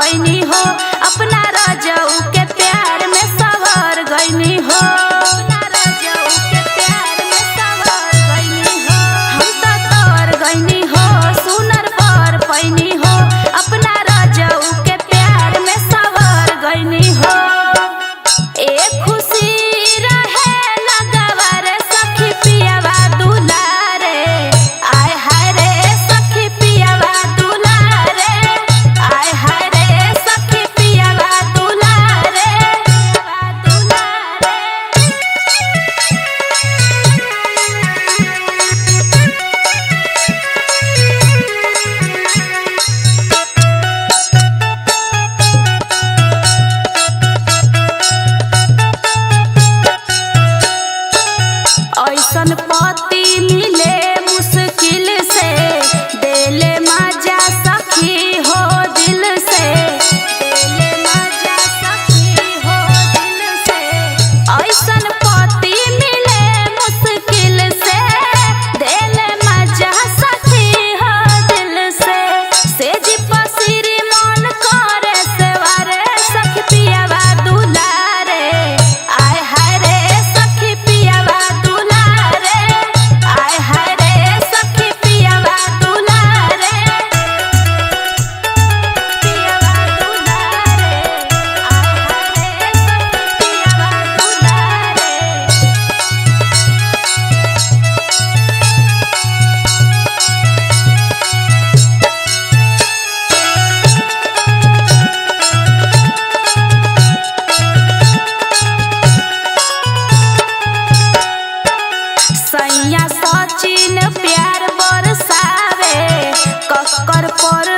पैनी हो, अपना रजऊ के प्यार में सवर गईनी हो, अपना रजऊ के प्यार में सवर गईनी हो। हम तो तोर गईनी हो, सुनर बर पैनी हो, अपना रजऊ के प्यार में सवर गईनी हो। एक खुशी रहे लगवा रे सखी पियावा दुलारे, आय हाय रे सखी पियावा दुलारे, आय हाय रे सखी पियावा दुलारे, दुलारे। ऐसन पति मिले मुश्किल से, देले मजा सखी हो दिल से, देले मजा सखी हो दिल से। ऐसन पति मिले मुश्किल से, देले मजा सखी हो दिल से। सेज पसिरी मन करे सेवारे सखी पियावा दुलारे, आय हाय रे सखी पियावा दुलारे, आय हाय रे सखी पियावा दुलारे, पियावा दुलारे, आय हाय रे सखी पियावा दुलारे। सैया सचिन प्यार बरसावे, कक्कर पर